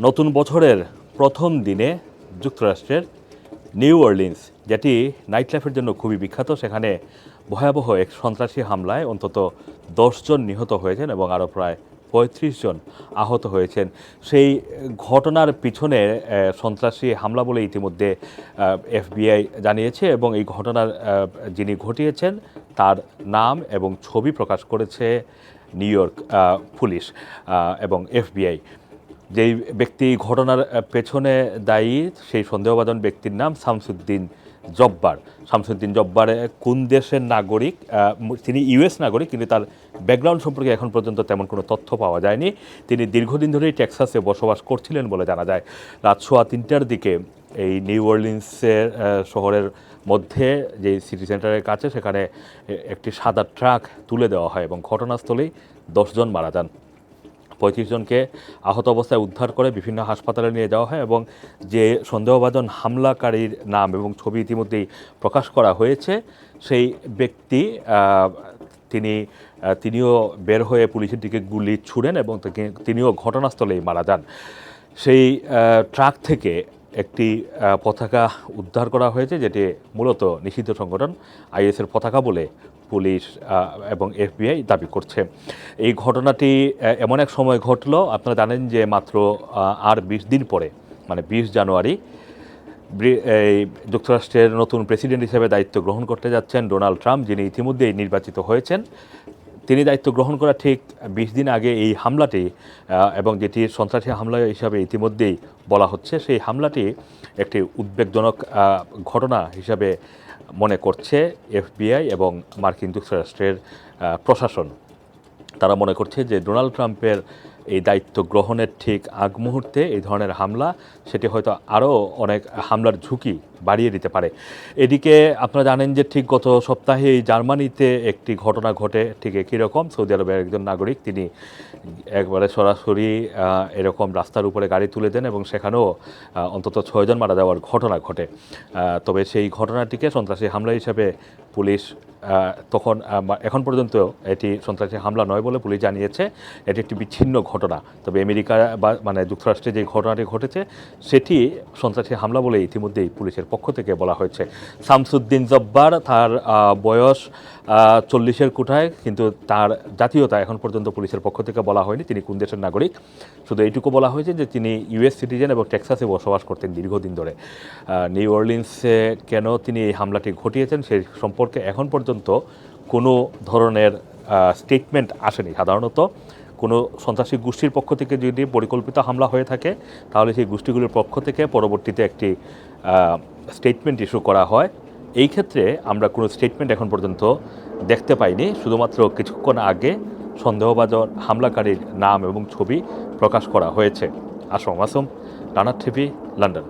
নতুন বছরের প্রথম দিনে যুক্তরাষ্ট্রের নিউ অর্লিন্স, যেটি নাইট লাইফের জন্য খুবই বিখ্যাত, সেখানে ভয়াবহ এক সন্ত্রাসী হামলায় অন্তত 10 জন নিহত হয়েছেন এবং আরও প্রায় 35 জন আহত হয়েছেন। সেই ঘটনার পিছনে সন্ত্রাসী হামলা বলে ইতিমধ্যে এফবিআই জানিয়েছে এবং এই ঘটনার যিনি ঘটিয়েছেন তার নাম এবং ছবি প্রকাশ করেছে নিউ ইয়র্ক পুলিশ এবং এফবিআই। যেই ব্যক্তি ঘটনার পেছনে দায়ী সেই সন্দেহভাজন ব্যক্তির নাম শামসুদ্দিন জব্বার। শামসুদ্দিন জব্বার কোন দেশের নাগরিক, তিনি ইউএস নাগরিক, কিন্তু তার ব্যাকগ্রাউন্ড সম্পর্কে এখন পর্যন্ত তেমন কোনো তথ্য পাওয়া যায়নি। তিনি দীর্ঘদিন ধরেই টেক্সাসে বসবাস করছিলেন বলে জানা যায়। রাত 3:15টার দিকে এই নিউ অর্লিন্সের শহরের মধ্যে যে সিটি সেন্টারের কাছে সেখানে একটি সাদা ট্রাক তুলে দেওয়া হয় এবং ঘটনাস্থলেই 10 জন মারা যান। 35 জনকে আহত অবস্থায় উদ্ধার করে বিভিন্ন হাসপাতালে নিয়ে যাওয়া হয় এবং যে সন্দেহভাজন হামলাকারীর নাম এবং ছবি ইতিমধ্যেই প্রকাশ করা হয়েছে, সেই ব্যক্তি তিনিও বের হয়ে পুলিশের দিকে গুলি ছুড়েন এবং তিনিও ঘটনাস্থলেই মারা যান। সেই ট্রাক থেকে একটি পতাকা উদ্ধার করা হয়েছে, যেটি মূলত নিষিদ্ধ সংগঠন আইএসের পতাকা বলে পুলিশ এবং এফবিআই দাবি করছে। এই ঘটনাটি এমন এক সময় ঘটল, আপনারা জানেন যে মাত্র আর 20 দিন পরে, মানে 20 জানুয়ারি এই যুক্তরাষ্ট্রের নতুন প্রেসিডেন্ট হিসেবে দায়িত্ব গ্রহণ করতে যাচ্ছেন ডোনাল্ড ট্রাম্প, যিনি ইতিমধ্যেই নির্বাচিত হয়েছেন। তিনি দায়িত্ব গ্রহণ করার ঠিক 20 দিন আগে এই হামলাটি, এবং যেটি সন্ত্রাসী হামলা হিসাবে ইতিমধ্যেই বলা হচ্ছে, সেই হামলাটি একটি উদ্বেগজনক ঘটনা হিসাবে মনে করছে এফবিআই এবং মার্কিন যুক্তরাষ্ট্রের প্রশাসন। তারা মনে করছে যে ডোনাল্ড ট্রাম্পের এই দায়িত্ব গ্রহণের ঠিক আগ মুহূর্তে এই ধরনের হামলা, সেটি হয়তো আরও অনেক হামলার ঝুঁকি বাড়িয়ে দিতে পারে। এদিকে আপনারা জানেন যে ঠিক গত সপ্তাহে এই জার্মানিতে একটি ঘটনা ঘটে ঠিক একই রকম। সৌদি আরবের একজন নাগরিক, তিনি একবারে সরাসরি এরকম রাস্তার উপরে গাড়ি তুলে দেন এবং সেখানেও অন্তত 6 জন মারা যাওয়ার ঘটনা ঘটে। তবে সেই ঘটনাটিকে সন্ত্রাসী হামলা হিসাবে পুলিশ এখন পর্যন্ত এটি সন্ত্রাসী হামলা নয় বলে পুলিশ জানিয়েছে। এটি একটি বিচ্ছিন্ন ঘটনা। তবে আমেরিকা মানে যুক্তরাষ্ট্রে যে ঘটনাটি ঘটেছে সেটি সন্ত্রাসী হামলা বলে ইতিমধ্যেই পুলিশের পক্ষ থেকে বলা হয়েছে। শামসুদ্দিন জব্বার, তার বয়স 40-এর কোঠায়, কিন্তু তার জাতীয়তা এখন পর্যন্ত পুলিশের পক্ষ থেকে বলা হয়নি তিনি কোন দেশের নাগরিক। শুধু এইটুকু বলা হয়েছে যে তিনি ইউএস সিটিজেন এবং টেক্সাসে বসবাস করতেন দীর্ঘদিন ধরে। নিউ অর্লিন্সে কেন তিনি এই হামলাটি ঘটিয়েছেন সেই সম্পর্কে এখন পর্যন্ত কোনো ধরনের স্টেটমেন্ট আসেনি। সাধারণত কোনো সন্ত্রাসী গোষ্ঠীর পক্ষ থেকে যদি পরিকল্পিত হামলা হয়ে থাকে তাহলে সেই গোষ্ঠীগুলির পক্ষ থেকে পরবর্তীতে একটি স্টেটমেন্ট ইস্যু করা হয়। এই ক্ষেত্রে আমরা কোনো স্টেটমেন্ট এখন পর্যন্ত দেখতে পাইনি। শুধুমাত্র কিছুক্ষণ আগে সন্দেহভাজন হামলাকারীর নাম এবং ছবি প্রকাশ করা হয়েছে। Assam Masum, Rana TV, London.